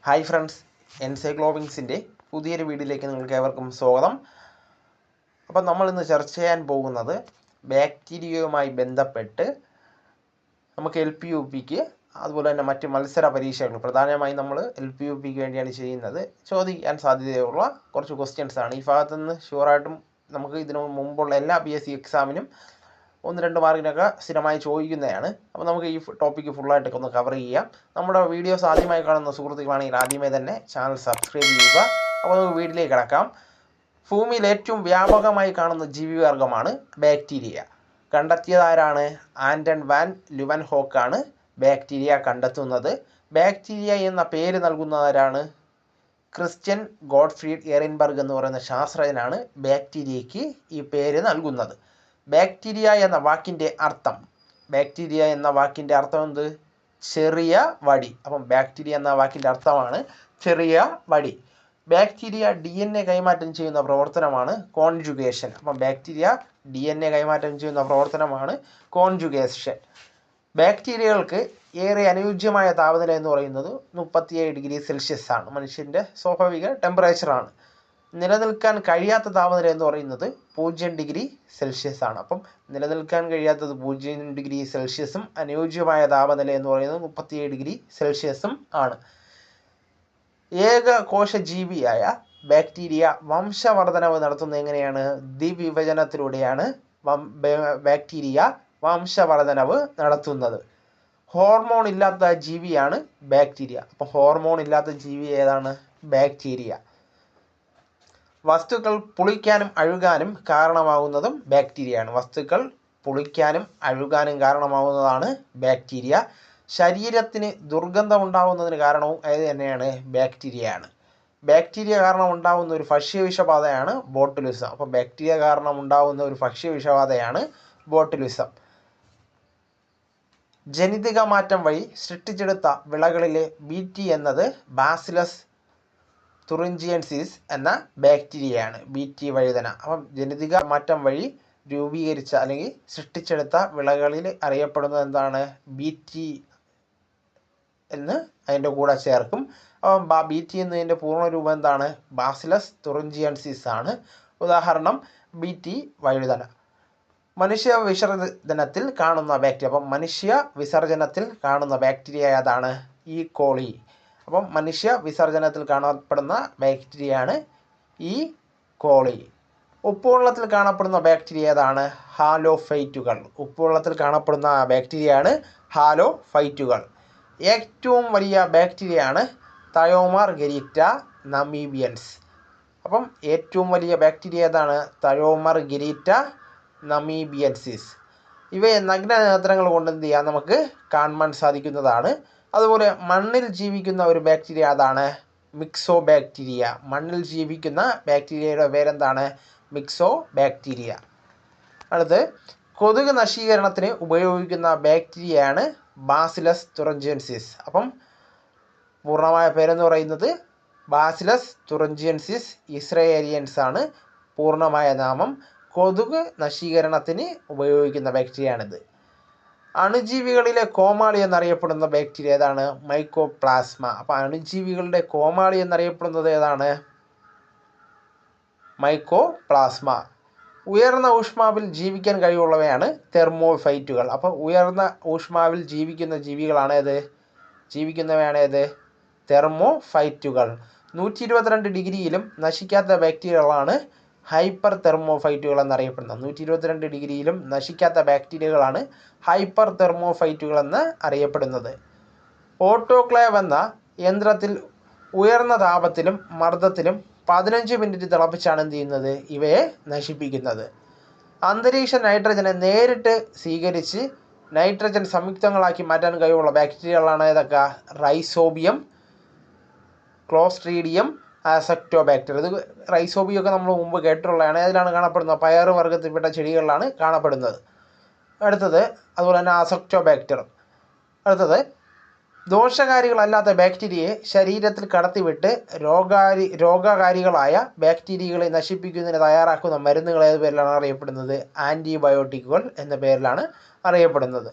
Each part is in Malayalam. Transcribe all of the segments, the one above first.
ഹായ് ഫ്രണ്ട്സ്, എൻസൈക്ലോവിങ്സിൻ്റെ പുതിയൊരു വീഡിയോയിലേക്ക് നിങ്ങൾക്ക് ഏവർക്കും സ്വാഗതം. അപ്പം നമ്മളിന്ന് ചർച്ച ചെയ്യാൻ പോകുന്നത് ബാക്ടീരിയയുമായി ബന്ധപ്പെട്ട് നമുക്ക് LP-UPക്ക് അതുപോലെ തന്നെ മറ്റ് മത്സര പരീക്ഷകൾ പ്രധാനമായും നമ്മൾ LP-UPക്ക് വേണ്ടിയാണ് ചെയ്യുന്നത് ചോദിക്കാൻ സാധ്യതയുള്ള കുറച്ച് ക്വസ്റ്റ്യൻസാണ്. ഈ ഭാഗത്തുനിന്ന് ഷുവറായിട്ടും നമുക്ക് ഇതിനു മുമ്പുള്ള എല്ലാ PSC എക്സാമിനും 1-2 മാർക്കിനൊക്കെ സ്ഥിരമായി ചോദിക്കുന്നതാണ്. അപ്പോൾ നമുക്ക് ഈ ടോപ്പിക്ക് ഫുള്ളായിട്ടൊക്കെ ഒന്ന് കവർ ചെയ്യാം. നമ്മുടെ വീഡിയോസ് ആദ്യമായി കാണുന്ന സുഹൃത്തുക്കളാണെങ്കിൽ ആദ്യമേ തന്നെ ചാനൽ സബ്സ്ക്രൈബ് ചെയ്യുക. അപ്പോൾ നമുക്ക് വീഡിയോയിലേക്ക് കിടക്കാം. ഭൂമിയിൽ ഏറ്റവും വ്യാപകമായി കാണുന്ന ജീവിവർഗമാണ് ബാക്ടീരിയ. കണ്ടെത്തിയതാരാണ്? ആൻറ്റൺ വാൻ ലുവൻഹോക്കാണ് ബാക്ടീരിയ കണ്ടെത്തുന്നത്. ബാക്ടീരിയ എന്ന പേര് നൽകുന്നതാരാണ്? ക്രിസ്ത്യൻ ഗോഡ്ഫ്രീഡ് എറിൻബർഗ് എന്ന് പറയുന്ന ശാസ്ത്രജ്ഞനാണ് ബാക്ടീരിയയ്ക്ക് ഈ പേര് നൽകുന്നത്. ബാക്ടീരിയ എന്ന വാക്കിൻ്റെ അർത്ഥം എന്ത്? ചെറിയ വടി. അപ്പം ബാക്ടീരിയ എന്ന വാക്കിൻ്റെ അർത്ഥമാണ് ചെറിയ വടി. ബാക്ടീരിയ DNA കൈമാറ്റം ചെയ്യുന്ന പ്രവർത്തനമാണ് കോൺജുഗേഷൻ. അപ്പം ബാക്ടീരിയ DNA കൈമാറ്റം ചെയ്യുന്ന പ്രവർത്തനമാണ് കോൺജുഗേഷൻ. ബാക്ടീരിയകൾക്ക് ഏറെ അനുയോജ്യമായ താപനില എന്ന് പറയുന്നത് 37 ഡിഗ്രി സെൽഷ്യസ് ആണ്. മനുഷ്യൻ്റെ സ്വാഭാവിക ടെമ്പറേച്ചറാണ്. നിലനിൽക്കാൻ കഴിയാത്ത താപനില എന്ന് പറയുന്നത് 0 ഡിഗ്രി സെൽഷ്യസ് ആണ്. അപ്പം നിലനിൽക്കാൻ കഴിയാത്തത് 0 ഡിഗ്രി സെൽഷ്യസും അനുയോജ്യമായ താപനില എന്ന് പറയുന്നത് 37 ഡിഗ്രി സെൽഷ്യസും ആണ്. ഏകകോശജീവിയായ ബാക്ടീരിയ വംശവർധനവ് നടത്തുന്നത് എങ്ങനെയാണ്? ദ്വിവിഭജനത്തിലൂടെയാണ് ബാക്ടീരിയ വംശവർധനവ് നടത്തുന്നത്. ഹോർമോൺ ഇല്ലാത്ത ജീവിയാണ് ബാക്ടീരിയ. അപ്പം ഹോർമോൺ ഇല്ലാത്ത ജീവി ഏതാണ്? ബാക്ടീരിയ. വസ്തുക്കൾ പുളിക്കാനും അഴുകാനും കാരണമാകുന്നതും ബാക്ടീരിയയാണ്. കാരണമാകുന്നതാണ് ബാക്ടീരിയ. ശരീരത്തിന് ദുർഗന്ധം ഉണ്ടാകുന്നതിന് കാരണവും അത് തന്നെയാണ് ബാക്ടീരിയയാണ്. ബാക്ടീരിയ കാരണം ഉണ്ടാകുന്ന ഒരു ഭക്ഷ്യവിഷബാധയാണ് ബോട്ടുലിസം. അപ്പോൾ ബാക്ടീരിയ കാരണം ഉണ്ടാകുന്ന ഒരു ഭക്ഷ്യവിഷബാധയാണ് ബോട്ടുലിസം. ജനിതക മാറ്റം വഴി സൃഷ്ടിച്ചെടുത്ത വിളകളിലെ BT എന്നത് ബാസിലസ് തുറിഞ്ചിയൻസിസ് എന്ന ബാക്ടീരിയയാണ്. BT വഴുതന. അപ്പം ജനിതക മാറ്റം വഴി രൂപീകരിച്ച അല്ലെങ്കിൽ സൃഷ്ടിച്ചെടുത്ത വിളകളിൽ അറിയപ്പെടുന്നത് എന്താണ്? BT എന്ന് അതിൻ്റെ കൂടെ ചേർക്കും. അപ്പം BT എന്നതിൻ്റെ പൂർണ്ണരൂപം എന്താണ്? ബാസിലസ് തുറിഞ്ചിയൻസിസ് ആണ്. ഉദാഹരണം BT വഴുതന. മനുഷ്യ വിസർജനത്തിൽ കാണുന്ന ബാക്ടീരിയ. അപ്പം മനുഷ്യ വിസർജനത്തിൽ കാണുന്ന ബാക്ടീരിയ ഏതാണ്? E. coli. അപ്പം മനുഷ്യ വിസർജനത്തിൽ കാണപ്പെടുന്ന ബാക്ടീരിയയാണ് E. coli. ഉപ്പുവെള്ളത്തിൽ കാണപ്പെടുന്ന ബാക്ടീരിയ ഏതാണ്? ഹാലോഫൈറ്റുകൾ. ഉപ്പുവെള്ളത്തിൽ കാണപ്പെടുന്ന ബാക്ടീരിയയാണ് ഹാലോഫൈറ്റുകൾ. ഏറ്റവും വലിയ ബാക്ടീരിയയാണ് തയോമർഗെരിറ്റ നമീബിയൻസ്. അപ്പം ഏറ്റവും വലിയ ബാക്ടീരിയ ഏതാണ്? തയോമർഗെരിറ്റ നമീബിയൻസിസ്. ഇവയെ നഗ്നനേത്രങ്ങൾ കൊണ്ട് എന്ത് ചെയ്യാം? നമുക്ക് കാണാൻ സാധിക്കുന്നതാണ്. അതുപോലെ മണ്ണിൽ ജീവിക്കുന്ന ഒരു ബാക്ടീരിയ അതാണ് മിക്സോ ബാക്ടീരിയ. മണ്ണിൽ ജീവിക്കുന്ന ബാക്ടീരിയയുടെ പേരെന്താണ്? മിക്സോ ബാക്ടീരിയ. അടുത്ത് കൊതുക് നശീകരണത്തിന് ഉപയോഗിക്കുന്ന ബാക്ടീരിയയാണ് ബാസിലസ് തുറിഞ്ചിയൻസിസ്. അപ്പം പൂർണ്ണമായ പേരെന്ന് പറയുന്നത് ബാസിലസ് തുറിഞ്ചിയൻസിസ് ഇസ്രയേലിയൻസ് ആണ് പൂർണ്ണമായ നാമം. കൊതുക് നശീകരണത്തിന് ഉപയോഗിക്കുന്ന ബാക്ടീരിയയാണിത്. അണുജീവികളിലെ കോമാളി എന്നറിയപ്പെടുന്ന ബാക്ടീരിയ ഏതാണ്? മൈക്കോപ്ലാസ്മ. അപ്പോൾ അണുജീവികളുടെ കോമാളി എന്നറിയപ്പെടുന്നത് ഏതാണ്? മൈക്കോപ്ലാസ്മ. ഉയർന്ന ഊഷ്മാവിൽ ജീവിക്കാൻ കഴിവുള്ളവയാണ് തെർമോഫൈറ്റുകൾ. അപ്പോൾ ഉയർന്ന ഊഷ്മാവിൽ ജീവിക്കുന്നവയാണ് ഏത്? തെർമോഫൈറ്റുകൾ. 122 ഡിഗ്രിയിലും നശിക്കാത്ത ബാക്ടീരിയകളാണ് ഹൈപ്പർ തെർമോഫൈറ്റുകൾ എന്നറിയപ്പെടുന്നത്. 122 ഡിഗ്രിയിലും നശിക്കാത്ത ബാക്ടീരിയകളാണ് ഹൈപ്പർ തെർമോഫൈറ്റുകൾ എന്ന് അറിയപ്പെടുന്നത്. ഓട്ടോക്ലേവ് എന്ന യന്ത്രത്തിൽ ഉയർന്ന താപത്തിലും മർദ്ദത്തിലും 15 മിനിറ്റ് തിളപ്പിച്ചാണ് എന്ത് ചെയ്യുന്നത്? ഇവയെ നശിപ്പിക്കുന്നത്. അന്തരീക്ഷ നൈട്രജനെ നേരിട്ട് സ്വീകരിച്ച് നൈട്രജൻ സംയുക്തങ്ങളാക്കി മാറ്റാൻ കഴിവുള്ള ബാക്ടീരിയകളാണ് ഏതൊക്കെ? Rhizobium, clostridium, azotobacter. ഇത് റൈസോബിയൊക്കെ നമ്മൾ മുമ്പ് കേട്ടിട്ടുള്ളതാണ്. അതിലാണ് കാണപ്പെടുന്നത്. പയറ് വർഗ്ഗത്തിൽപ്പെട്ട ചെടികളിലാണ് കാണപ്പെടുന്നത്. അടുത്തത് അതുപോലെ തന്നെ അസെക്ടോബാക്ടർ. അടുത്തത് ദോഷകാരികളല്ലാത്ത ബാക്ടീരിയയെ ശരീരത്തിൽ കടത്തിവിട്ട് രോഗകാരികളായ ബാക്ടീരിയകളെ നശിപ്പിക്കുന്നതിന് തയ്യാറാക്കുന്ന മരുന്നുകൾ ഏത് പേരിലാണ് അറിയപ്പെടുന്നത്? ആൻറ്റിബയോട്ടിക്കുകൾ എന്ന പേരിലാണ് അറിയപ്പെടുന്നത്.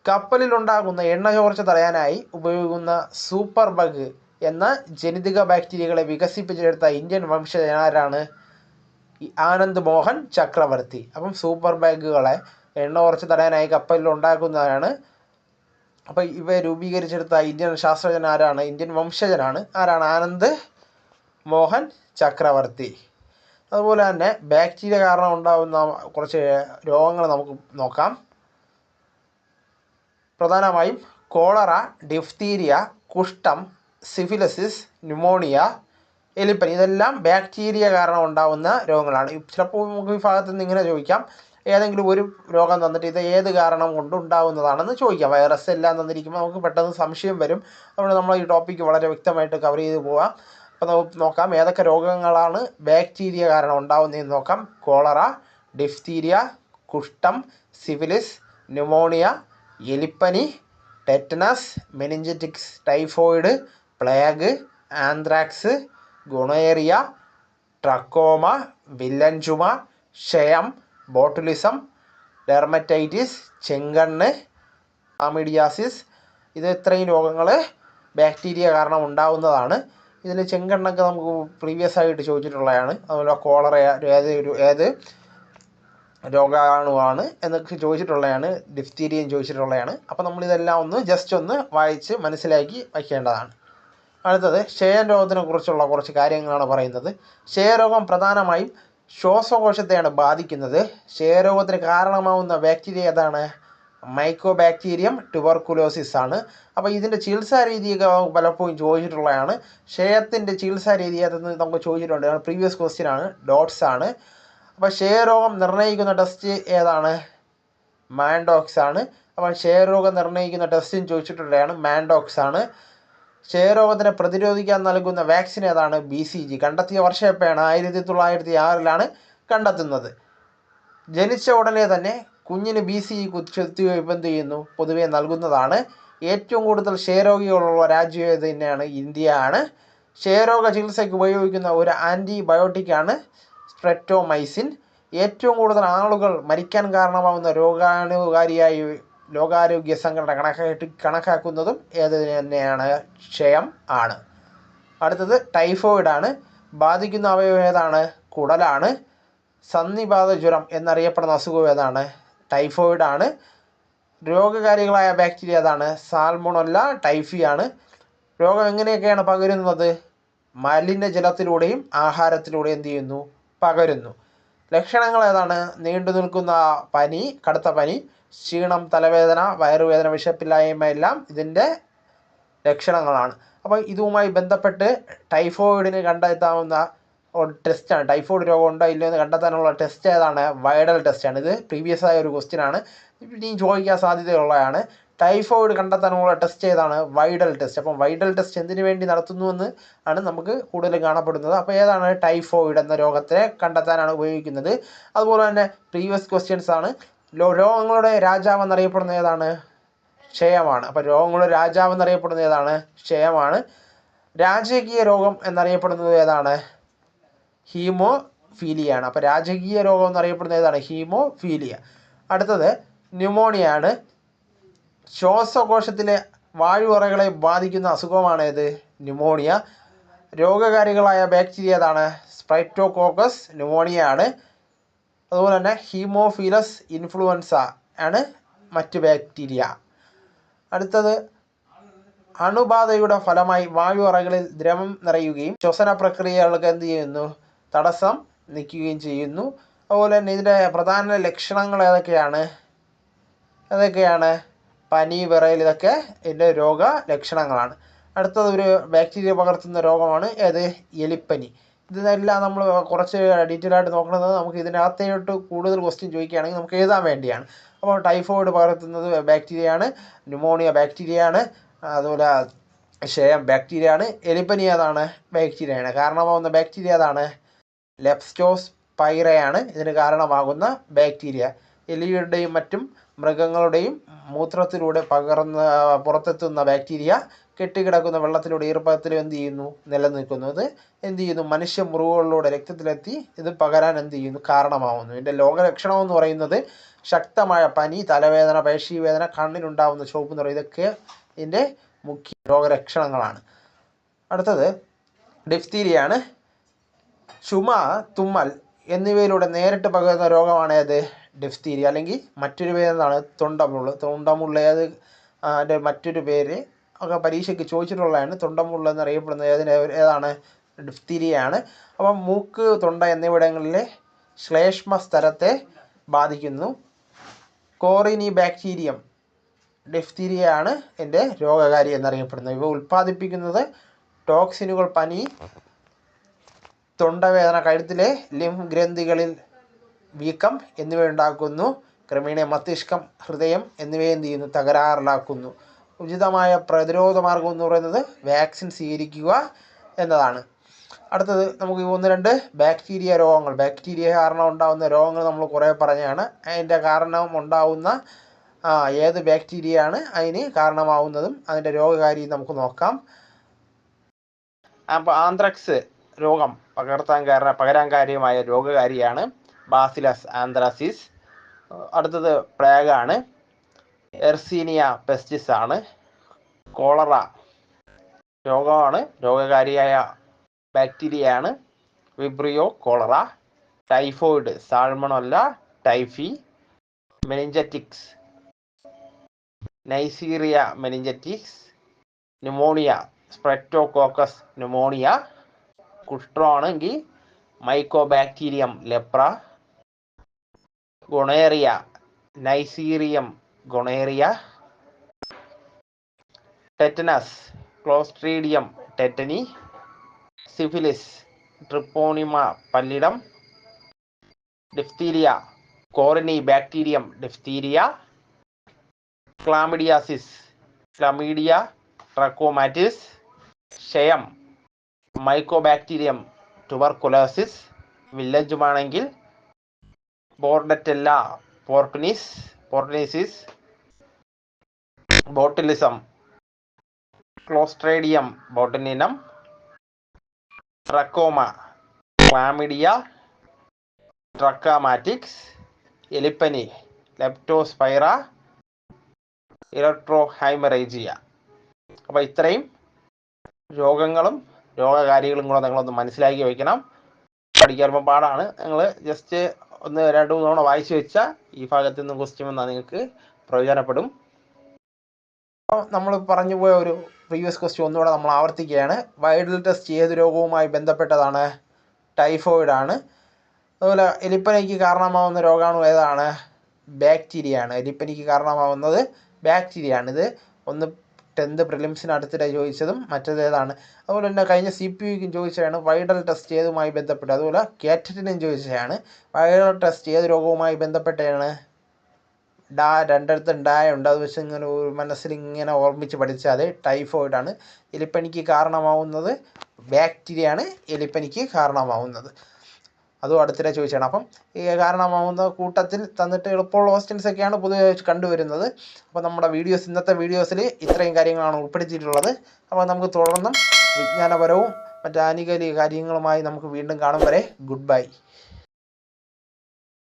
കപ്പലിലുണ്ടാകുന്ന എണ്ണ ചോർച്ച തടയാനായി ഉപയോഗിക്കുന്ന സൂപ്പർ ബഗ് എന്ന ജനിതക ബാക്ടീരിയകളെ വികസിപ്പിച്ചെടുത്ത ഇന്ത്യൻ വംശജനാരാണ്? ആനന്ദ് മോഹൻ ചക്രവർത്തി. അപ്പം സൂപ്പർ ബാഗുകളെ എണ്ണ കുറച്ച് തടയാനായി കപ്പലിൽ ഉണ്ടാക്കുന്നതാണ്. അപ്പോൾ ഇവ രൂപീകരിച്ചെടുത്ത ഇന്ത്യൻ ശാസ്ത്രജ്ഞൻ ആരാണ്? ഇന്ത്യൻ വംശജനാണ്. ആരാണ്? ആനന്ദ് മോഹൻ ചക്രവർത്തി. അതുപോലെ തന്നെ ബാക്ടീരിയ കാരണം ഉണ്ടാകുന്ന കുറച്ച് രോഗങ്ങൾ നമുക്ക് നോക്കാം. പ്രധാനമായും കോളറ, ഡിഫ്തീരിയ, കുഷ്ഠം, സിഫിലിസിസ്, ന്യൂമോണിയ, എലിപ്പനി ഇതെല്ലാം ബാക്ടീരിയ കാരണം ഉണ്ടാകുന്ന രോഗങ്ങളാണ്. ചിലപ്പോൾ നമുക്ക് ഈ ഭാഗത്ത് നിന്ന് ഇങ്ങനെ ചോദിക്കാം, ഏതെങ്കിലും ഒരു രോഗം തന്നിട്ട് ഇത് ഏത് കാരണം കൊണ്ടുണ്ടാകുന്നതാണെന്ന് ചോദിക്കാം. വൈറസ് എല്ലാം തന്നിരിക്കുമ്പോൾ നമുക്ക് പെട്ടെന്ന് സംശയം വരും. അതുകൊണ്ട് നമ്മൾ ഈ ടോപ്പിക്ക് വളരെ വ്യക്തമായിട്ട് കവർ ചെയ്ത് പോകാം. അപ്പോൾ നമുക്ക് നോക്കാം ഏതൊക്കെ രോഗങ്ങളാണ് ബാക്ടീരിയ കാരണം ഉണ്ടാകുന്നതെന്ന് നോക്കാം. കോളറ, ഡിഫ്തീരിയ, കുഷ്ഠം, സിഫിലിസ്, ന്യൂമോണിയ, എലിപ്പനി, tetanus, meningitis, typhoid, plague, anthrax, gonorrhoea, trachoma, വില്ലൻ ചുമ, ക്ഷയം, ബോട്ടുലിസം, ഡെർമറ്റൈറ്റിസ്, ചെങ്കണ്ണ്, ആമിഡിയാസിസ്. ഇത് ഇത്രയും രോഗങ്ങൾ ബാക്ടീരിയ കാരണം ഉണ്ടാകുന്നതാണ്. ഇതിൽ ചെങ്കണ്ണൊക്കെ നമുക്ക് പ്രീവിയസ് ആയിട്ട് ചോദിച്ചിട്ടുള്ളതാണ്. അതുപോലെ കോളറ ഏത് രോഗാണുവാണ് എന്നൊക്കെ ചോദിച്ചിട്ടുള്ളതാണ്. ഡിഫ്തീരിയയും ചോദിച്ചിട്ടുള്ളതാണ്. അപ്പോൾ നമ്മളിതെല്ലാം ഒന്ന് ജസ്റ്റ് ഒന്ന് വായിച്ച് മനസ്സിലാക്കി വയ്ക്കേണ്ടതാണ്. അടുത്തത് ക്ഷയം രോഗത്തിനെ കുറിച്ചുള്ള കുറച്ച് കാര്യങ്ങളാണ് പറയുന്നത്. ക്ഷയരോഗം പ്രധാനമായും ശ്വാസകോശത്തെയാണ് ബാധിക്കുന്നത്. ക്ഷയരോഗത്തിന് കാരണമാവുന്ന ബാക്ടീരിയ ഏതാണ്? മൈക്കോബാക്ടീരിയം ട്യൂബർകുലോസിസ് ആണ്. അപ്പോൾ ഇതിൻ്റെ ചികിത്സാ രീതിയൊക്കെ പലപ്പോഴും ചോദിച്ചിട്ടുള്ളതാണ്. ക്ഷയത്തിൻ്റെ ചികിത്സാ രീതി അതെന്ന് നമുക്ക് ചോദിച്ചിട്ടുണ്ട്. പ്രീവിയസ് ക്വസ്റ്റ്യൻ ആണ്, ഡോട്ട്സ് ആണ്. അപ്പോൾ ക്ഷയരോഗം നിർണ്ണയിക്കുന്ന ടെസ്റ്റ് ഏതാണ്? മാൻഡോക്സ് ആണ്. അപ്പോൾ ക്ഷയരോഗം നിർണ്ണയിക്കുന്ന ടെസ്റ്റും ചോദിച്ചിട്ടുള്ളതാണ്, മാൻഡോക്സ് ആണ്. ക്ഷയരോഗത്തിനെ പ്രതിരോധിക്കാൻ നൽകുന്ന വാക്സിൻ ഏതാണ്? BCG. കണ്ടെത്തിയ വർഷം എപ്പോഴാണ്? 1906 കണ്ടെത്തുന്നത്. ജനിച്ച ഉടനെ തന്നെ കുഞ്ഞിന് BCG കുത്തിവയ്പ് എന്ത് ചെയ്യുന്നു? പൊതുവെ നൽകുന്നതാണ്. ഏറ്റവും കൂടുതൽ ക്ഷയരോഗികളുള്ള രാജ്യം ഏത് തന്നെയാണ്? ഇന്ത്യ ആണ്. ക്ഷയരോഗ ചികിത്സയ്ക്ക് ഉപയോഗിക്കുന്ന ഒരു ആൻറ്റിബയോട്ടിക്കാണ് സ്ട്രെപ്റ്റോമൈസിൻ. ഏറ്റവും കൂടുതൽ ആളുകൾ മരിക്കാൻ കാരണമാകുന്ന രോഗാണുകാരിയായി ലോകാരോഗ്യ സംഘടന കണക്കാക്കുന്നതും ഏത് തന്നെയാണ്? ക്ഷയം ആണ്. അടുത്തത് ടൈഫോയിഡ് ആണ്. ബാധിക്കുന്ന അവയവം ഏതാണ്? കുടലാണ്. സന്നിപാത ജ്വരം എന്നറിയപ്പെടുന്ന അസുഖം ഏതാണ്? ടൈഫോയിഡ് ആണ്. രോഗകാരികളായ ബാക്ടീരിയ ഏതാണ്? സാൽമോണല്ല ടൈഫി ആണ്. രോഗം എങ്ങനെയൊക്കെയാണ് പകരുന്നത്? മലിനജലത്തിലൂടെയും ആഹാരത്തിലൂടെയും എന്ത് ചെയ്യുന്നു? പകരുന്നു. ലക്ഷണങ്ങൾ ഏതാണ്? നീണ്ടു നിൽക്കുന്ന പനി, കടുത്ത പനി, ക്ഷീണം, തലവേദന, വയറുവേദന, വിശപ്പില്ലായ്മ എല്ലാം ഇതിൻ്റെ ലക്ഷണങ്ങളാണ്. അപ്പോൾ ഇതുമായി ബന്ധപ്പെട്ട് ടൈഫോയിഡിന് കണ്ടെത്താവുന്ന ടെസ്റ്റാണ്. ടൈഫോയിഡ് രോഗം ഉണ്ടോ ഇല്ലയോ എന്ന് കണ്ടെത്താനുള്ള ടെസ്റ്റ് ഏതാണ്? വൈഡൽ ടെസ്റ്റാണ്. ഇത് പ്രീവിയസ് ആയ ഒരു ക്വസ്റ്റ്യൻ ആണ്, ഇനിയും ചോദിക്കാൻ സാധ്യതയുള്ളതാണ്. ടൈഫോയിഡ് കണ്ടെത്താനുള്ള ടെസ്റ്റ് ഏതാണ്? Widal test. അപ്പം വൈഡൽ ടെസ്റ്റ് എന്തിനു വേണ്ടി നടത്തുന്നുവെന്ന് ആണ് നമുക്ക് കൂടുതൽ കാണപ്പെടുന്നത്. അപ്പോൾ ഏതാണ്? ടൈഫോയിഡ് എന്ന രോഗത്തെ കണ്ടെത്താനാണ് ഉപയോഗിക്കുന്നത്. അതുപോലെ തന്നെ പ്രീവിയസ് ക്വസ്റ്റ്യൻസ് ആണ്. രോഗങ്ങളുടെ രാജാവ് എന്നറിയപ്പെടുന്ന ഏതാണ്? ക്ഷയമാണ്. അപ്പോൾ രോഗങ്ങളുടെ രാജാവ് എന്നറിയപ്പെടുന്ന ഏതാണ്? ക്ഷയമാണ്. രാജകീയ രോഗം എന്നറിയപ്പെടുന്നത് ഏതാണ്? ഹീമോഫീലിയാണ്. അപ്പോൾ രാജകീയ രോഗം എന്നറിയപ്പെടുന്ന ഏതാണ്? ഹീമോഫീലിയ. അടുത്തത് ന്യൂമോണിയ ആണ്. ശ്വാസകോശത്തിലെ വായുവറകളെ ബാധിക്കുന്ന അസുഖമാണേത്? ന്യൂമോണിയ. രോഗകാരികളായ ബാക്ടീരിയ ഏതാണ്? സ്ട്രെപ്റ്റോകോക്കസ് ന്യൂമോണിയ ആണ്. അതുപോലെ തന്നെ ഹീമോഫീലസ് ഇൻഫ്ലുവൻസ ആണ് മറ്റ് ബാക്ടീരിയ. അടുത്തത് അണുബാധയുടെ ഫലമായി വായുവറകളിൽ ദ്രവം നിറയുകയും ശ്വസന പ്രക്രിയകൾക്ക് എന്ത് ചെയ്യുന്നു? തടസ്സം നിൽക്കുകയും ചെയ്യുന്നു. അതുപോലെ തന്നെ ഇതിൻ്റെ പ്രധാന ലക്ഷണങ്ങൾ ഏതൊക്കെയാണ്? പനി, വിറയൽ, ഇതൊക്കെ ഇതിൻ്റെ രോഗ ലക്ഷണങ്ങളാണ്. അടുത്തത് ഒരു ബാക്ടീരിയ പകർത്തുന്ന രോഗമാണ് ഏത്? എലിപ്പനി. ഇതെല്ലാം നമ്മൾ കുറച്ച് ഡീറ്റെയിൽ ആയിട്ട് നോക്കുന്നത് നമുക്ക് ഇതിനകത്തോട്ട് കൂടുതൽ ക്വസ്റ്റ്യൻ ചോദിക്കുകയാണെങ്കിൽ നമുക്ക് എഴുതാൻ വേണ്ടിയാണ്. അപ്പോൾ ടൈഫോയിഡ് പകർത്തുന്നത് ബാക്ടീരിയയാണ്. ന്യൂമോണിയ ബാക്ടീരിയയാണ്. അതുപോലെ ക്ഷയം ബാക്ടീരിയയാണ്. എലിപ്പനി ഏതാണ്? ബാക്ടീരിയയാണ്. കാരണമാകുന്ന ബാക്ടീരിയ ഏതാണ്? ലെപ്റ്റോസ്പൈറയാണ് ഇതിന് കാരണമാകുന്ന ബാക്ടീരിയ. എലിയുടെയും മറ്റും മൃഗങ്ങളുടെയും മൂത്രത്തിലൂടെ പുറത്തെത്തുന്ന ബാക്ടീരിയ കെട്ടിക്കിടക്കുന്ന വെള്ളത്തിലൂടെ ഈർപ്പത്തിലും എന്ത് ചെയ്യുന്നു? നിലനിൽക്കുന്നു. ഇത് എന്ത് ചെയ്യുന്നു? മനുഷ്യ മുറിവുകളിലൂടെ രക്തത്തിലെത്തി ഇത് പകരാൻ എന്ത് ചെയ്യുന്നു? കാരണമാവുന്നു. ഇതിൻ്റെ രോഗലക്ഷണം എന്ന് പറയുന്നത് ശക്തമായ പനി, തലവേദന, പേശീവേദന, കണ്ണിനുണ്ടാവുന്ന ചുവപ്പ് നിറം, ഇതൊക്കെ ഇതിൻ്റെ മുഖ്യ രോഗലക്ഷണങ്ങളാണ്. അടുത്തത് ഡിഫ്തീരിയയാണ്. ചുമ, തുമ്മൽ എന്നിവയിലൂടെ നേരിട്ട് പകരുന്ന രോഗമാണ് ഏത്? ഡിഫ്തീരിയ. അല്ലെങ്കിൽ മറ്റൊരു പേരെന്താണ്? തൊണ്ടമുള്ള്. തൊണ്ടമുള്ള അതിൻ്റെ മറ്റൊരു പേര് ഒക്കെ പരീക്ഷയ്ക്ക് ചോദിച്ചിട്ടുള്ളതാണ്. തൊണ്ടമുള്ള എന്നറിയപ്പെടുന്നത് ഏതാണ്? ഡിഫ്തീരിയയാണ്. അപ്പം മൂക്ക്, തൊണ്ട എന്നിവിടങ്ങളിലെ ശ്ലേഷ്മ സ്ഥലത്തെ ബാധിക്കുന്നു. കോറിനി ബാക്ടീരിയം ഡിഫ്തീരിയയാണ് എൻ്റെ രോഗകാരി എന്നറിയപ്പെടുന്നത്. ഇവ ഉൽപ്പാദിപ്പിക്കുന്നത് ടോക്സിനുകൾ, പനി, തൊണ്ടവേദന, കഴുത്തിലെ ലിംഫ് ഗ്രന്ഥികളിൽ വീക്കം എന്നിവ ഉണ്ടാക്കുന്നു. ക്രമേണ മസ്തിഷ്കം, ഹൃദയം എന്നിവയെ എന്ത് ചെയ്യുന്നു? തകരാറിലാക്കുന്നു. ഉചിതമായ പ്രതിരോധ മാർഗം എന്ന് പറയുന്നത് വാക്സിൻ സ്വീകരിക്കുക എന്നതാണ്. അടുത്തത് നമുക്ക് 1-2 ബാക്ടീരിയ രോഗങ്ങൾ. ബാക്ടീരിയ കാരണം ഉണ്ടാകുന്ന രോഗങ്ങൾ നമ്മൾ കുറേ പറഞ്ഞാണ്. അതിൻ്റെ കാരണം ഉണ്ടാകുന്ന ഏത് ബാക്ടീരിയയാണ് അതിന് കാരണമാവുന്നതും അതിൻ്റെ രോഗകാരിയും നമുക്ക് നോക്കാം. അപ്പോൾ ആന്ത്രക്സ് രോഗം പകരാൻ കാര്യമായ രോഗകാരിയാണ് ബാസിലസ് ആന്ത്രാസിസ്. അടുത്തത് പ്ലേഗാണ്. എർസീനിയ പെസ്റ്റിസ് ആണ്. കോളറ രോഗമാണ്, രോഗകാരിയായ ബാക്ടീരിയയാണ് vibrio cholerae. Typhoid salmonella typhi. Meningitis neisseria meningitidis. Pneumonia streptococcus pneumoniae. കുഷ്ഠമാണെങ്കിൽ mycobacterium leprae. Gonorrhoea neisseria gonorrhoeae. Tetanus clostridium tetani. Syphilis treponema pallidum. Diphtheria corynebacterium diphtheriae. Chlamydiasis chlamydia trachomatis. ക്ഷയം മൈക്കോബാക്ടീരിയം ട്യൂബർകുലോസിസ്. വില്ലജുമാണെങ്കിൽ bordetella pertussis. Botulism clostridium botulinum. Trachoma chlamydia trachomatis. എലിപ്പനി ലെപ്റ്റോസ്പൈറ ഇലക്ട്രോഹൈമറേജിയ. അപ്പോൾ ഇത്രയും രോഗങ്ങളും രോഗകാരികളും കൂടെ നിങ്ങളൊന്ന് മനസ്സിലാക്കി വയ്ക്കണം. പഠിക്കാൻ പാടാണ്. നിങ്ങൾ ജസ്റ്റ് 1-2 തവണ വായിച്ചു വെച്ചാൽ ഈ ഭാഗത്തു നിന്ന് ക്വസ്റ്റ്യൻ വന്നാൽ നിങ്ങൾക്ക് പ്രയോജനപ്പെടും. അപ്പോൾ നമ്മൾ പറഞ്ഞു പോയ ഒരു പ്രീവിയസ് ക്വസ്റ്റ്യൻ ഒന്നുകൂടെ നമ്മൾ ആവർത്തിക്കുകയാണ്. വൈഡൽ ടെസ്റ്റ് ഏത് രോഗവുമായി ബന്ധപ്പെട്ടതാണ്? ടൈഫോയിഡ് ആണ്. അതുപോലെ എലിപ്പനിക്ക് കാരണമാവുന്ന രോഗാണു ഏതാണ്? ബാക്ടീരിയ ആണ്. എലിപ്പനിക്ക് കാരണമാവുന്നത് ബാക്ടീരിയ ആണ്. ഇത് 10th പ്രിലിംസിന് അടുത്തിടെ ചോദിച്ചതും മറ്റേത് ഏതാണ്? അതുപോലെ തന്നെ കഴിഞ്ഞ CPUക്കും ചോദിച്ചതാണ് വൈഡൽ ടെസ്റ്റ് ഏതുമായി ബന്ധപ്പെട്ട്. അതുപോലെ കാറ്ററ്റിനും ചോദിച്ചതാണ് വൈഡൽ ടെസ്റ്റ് ഏത് രോഗവുമായി ബന്ധപ്പെട്ടാണ്? രണ്ടിടത്തും ഉണ്ട്. അത് വെച്ച് ഇങ്ങനെ ഒരു മനസ്സിൽ ഇങ്ങനെ ഓർമ്മിച്ച് പഠിച്ചാൽ ടൈഫോയിഡ് ആണ്. എലിപ്പനിക്ക് കാരണമാവുന്നത് ബാക്ടീരിയ ആണ്. എലിപ്പനിക്ക് കാരണമാവുന്നത് അതും അടുത്തിടെ ചോദിച്ചാണ്. അപ്പം ഈ കാരണമാവുന്ന കൂട്ടത്തിൽ തന്നിട്ട് എളുപ്പമുള്ള ക്വസ്റ്റ്യൻസ് ഒക്കെയാണ് പൊതുവെ കണ്ടുവരുന്നത്. അപ്പോൾ നമ്മുടെ ഇന്നത്തെ വീഡിയോസിൽ ഇത്രയും കാര്യങ്ങളാണ് ഉൾപ്പെടുത്തിയിട്ടുള്ളത്. അപ്പോൾ നമുക്ക് തുടർന്നും വിജ്ഞാനപരവും മറ്റ് ആനുകാലിക കാര്യങ്ങളുമായി നമുക്ക് വീണ്ടും കാണും വരെ ഗുഡ് ബൈ.